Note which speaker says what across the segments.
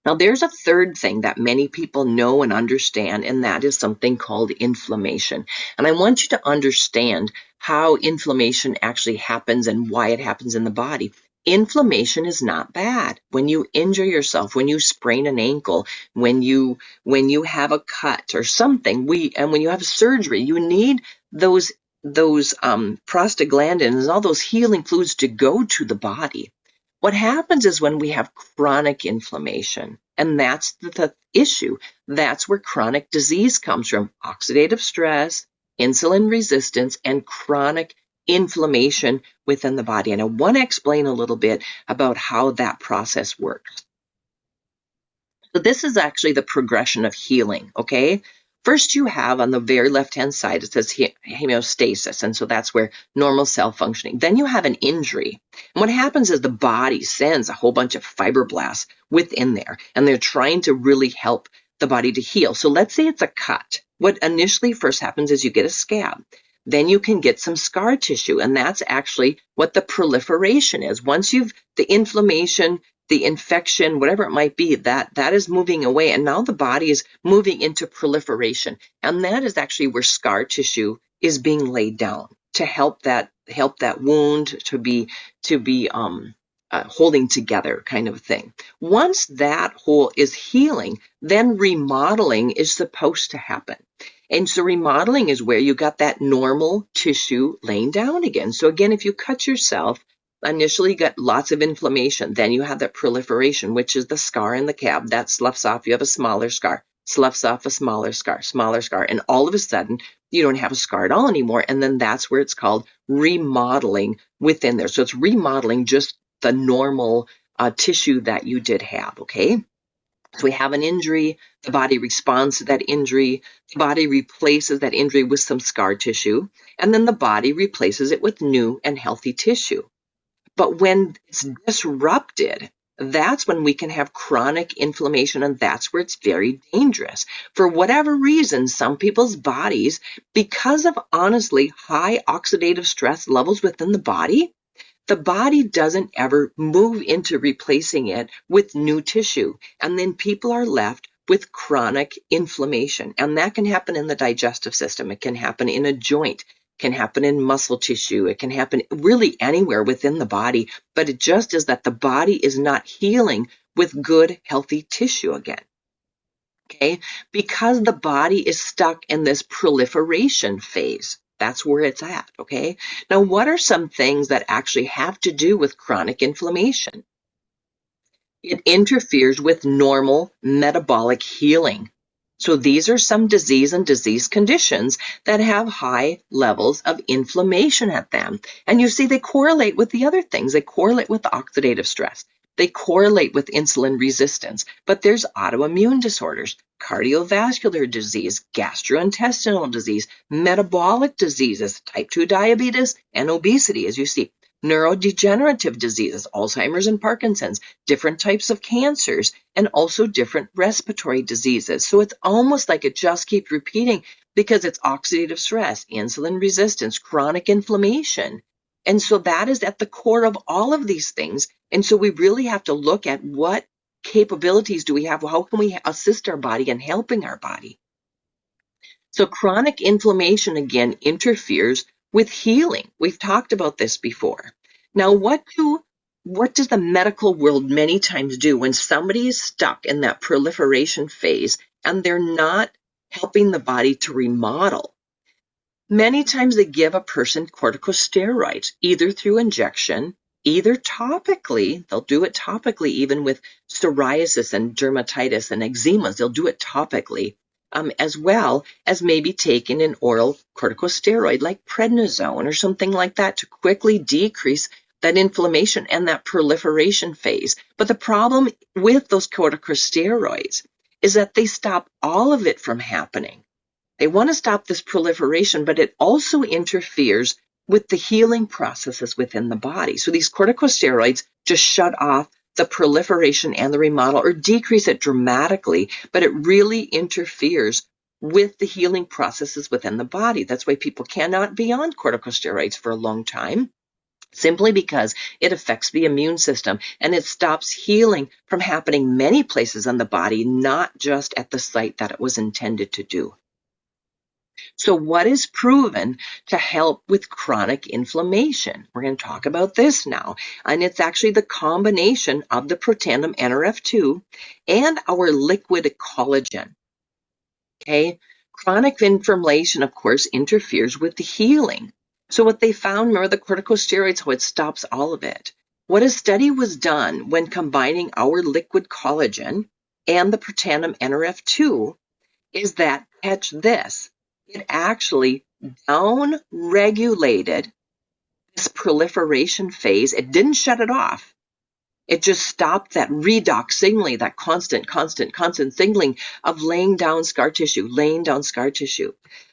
Speaker 1: Now, there's a third thing that many people know and understand, and that is something called inflammation. And I want you to understand how inflammation actually happens and why it happens in the body. Inflammation is not bad. When you injure yourself, when you sprain an ankle, when you have a cut or something, and when you have surgery, you need those prostaglandins and all those healing fluids to go to the body. What happens is when we have chronic inflammation, and that's the issue. That's where chronic disease comes from: oxidative stress, insulin resistance, and chronic inflammation within the body. And I want to explain a little bit about how that process works. So this is actually the progression of healing, okay? First, you have on the very left-hand side, it says homeostasis, and so that's where normal cell functioning. Then you have an injury. And what happens is the body sends a whole bunch of fibroblasts within there, and they're trying to really help the body to heal. So let's say it's a cut. What initially first happens is you get a scab. Then you can get some scar tissue, and that's actually what the proliferation is. Once you've the inflammation, the infection, whatever it might be, that is moving away, and now the body is moving into proliferation, and that is actually where scar tissue is being laid down to help that wound to be holding together, kind of thing. Once that hole is healing, then remodeling is supposed to happen. And so remodeling is where you got that normal tissue laying down again. So again, if you cut yourself, initially you got lots of inflammation. Then you have that proliferation, which is the scar and the cab. That sloughs off. You have a smaller scar. Sloughs off a smaller scar. And all of a sudden, you don't have a scar at all anymore. And then that's where it's called remodeling within there. So it's remodeling just the normal tissue that you did have, okay? So we have an injury, the body responds to that injury, the body replaces that injury with some scar tissue, and then the body replaces it with new and healthy tissue. But when it's disrupted, that's when we can have chronic inflammation, and that's where it's very dangerous. For whatever reason, some people's bodies, because of honestly high oxidative stress levels within the body doesn't ever move into replacing it with new tissue. And then people are left with chronic inflammation. And that can happen in the digestive system. It can happen in a joint. It can happen in muscle tissue. It can happen really anywhere within the body. But it just is that the body is not healing with good, healthy tissue again. Okay? Because the body is stuck in this proliferation phase. That's where it's at, okay? Now, what are some things that actually have to do with chronic inflammation? It interferes with normal metabolic healing. So these are some disease and disease conditions that have high levels of inflammation at them. And you see, they correlate with the other things. They correlate with oxidative stress. They correlate with insulin resistance. But there's autoimmune disorders, cardiovascular disease, gastrointestinal disease, metabolic diseases, type 2 diabetes, and obesity, as you see, neurodegenerative diseases, Alzheimer's and Parkinson's, different types of cancers, and also different respiratory diseases. So it's almost like it just keeps repeating because it's oxidative stress, insulin resistance, chronic inflammation. And so that is at the core of all of these things. And so we really have to look at what capabilities do we have? How can we assist our body in helping our body? So chronic inflammation, again, interferes with healing. We've talked about this before. Now, what does the medical world many times do when somebody is stuck in that proliferation phase and they're not helping the body to remodel? Many times they give a person corticosteroids, either through injection, either topically. They'll do it topically, even with psoriasis and dermatitis and eczemas. They'll do it topically, as well as maybe taking an oral corticosteroid like prednisone or something like that to quickly decrease that inflammation and that proliferation phase. But the problem with those corticosteroids is that they stop all of it from happening. They want to stop this proliferation, but it also interferes with the healing processes within the body. So these corticosteroids just shut off the proliferation and the remodel, or decrease it dramatically, but it really interferes with the healing processes within the body. That's why people cannot be on corticosteroids for a long time. simply because it affects the immune system and it stops healing from happening many places on the body, not just at the site that it was intended to do. So what is proven to help with chronic inflammation? We're going to talk about this now. And it's actually the combination of the protandim NRF2 and our liquid collagen. Okay? Chronic inflammation, of course, interferes with the healing. So what they found, remember the corticosteroids, how it stops all of it. What a study was done when combining our liquid collagen and the protandim NRF2 is that, catch this, it actually down-regulated this proliferation phase. It didn't shut it off. It just stopped that redox signaling, that constant signaling of laying down scar tissue.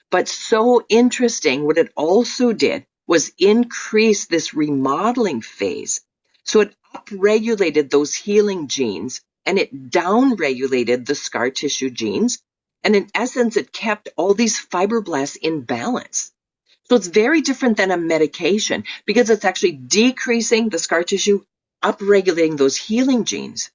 Speaker 1: But so interesting, what it also did was increase this remodeling phase. So it upregulated those healing genes and it downregulated the scar tissue genes. And in essence, it kept all these fibroblasts in balance. So it's very different than a medication because it's actually decreasing the scar tissue, upregulating those healing genes.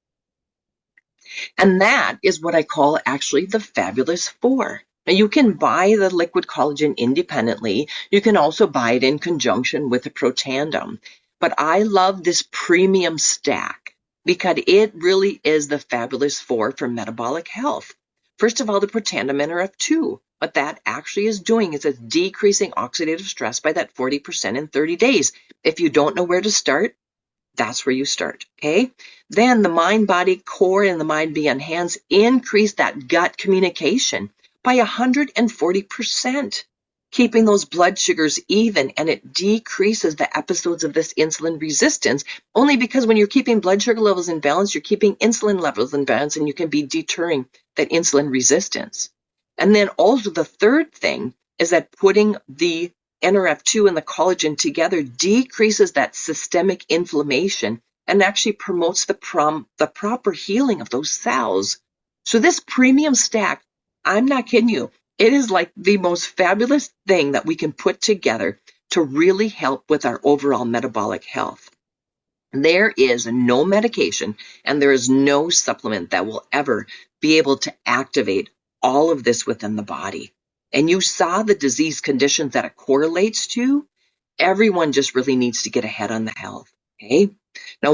Speaker 1: And that is what I call actually the fabulous 4. Now you can buy the liquid collagen independently. You can also buy it in conjunction with the Protandim. But I love this premium stack because it really is the fabulous 4 for metabolic health. First of all, the Protandim NRF2. What that actually is doing is it's decreasing oxidative stress by that 40% in 30 days. If you don't know where to start, that's where you start, okay? Then the mind, body, core, and the mind, body, and hands increase that gut communication by 140%, keeping those blood sugars even, and it decreases the episodes of this insulin resistance, only because when you're keeping blood sugar levels in balance, you're keeping insulin levels in balance, and you can be deterring that insulin resistance. And then also the third thing is that putting the NRF2 and the collagen together decreases that systemic inflammation and actually promotes the proper healing of those cells. So this premium stack, I'm not kidding you, it is like the most fabulous thing that we can put together to really help with our overall metabolic health. There is no medication and there is no supplement that will ever be able to activate all of this within the body. And you saw the disease conditions that it correlates to. Everyone just really needs to get ahead on the health. Okay. Now,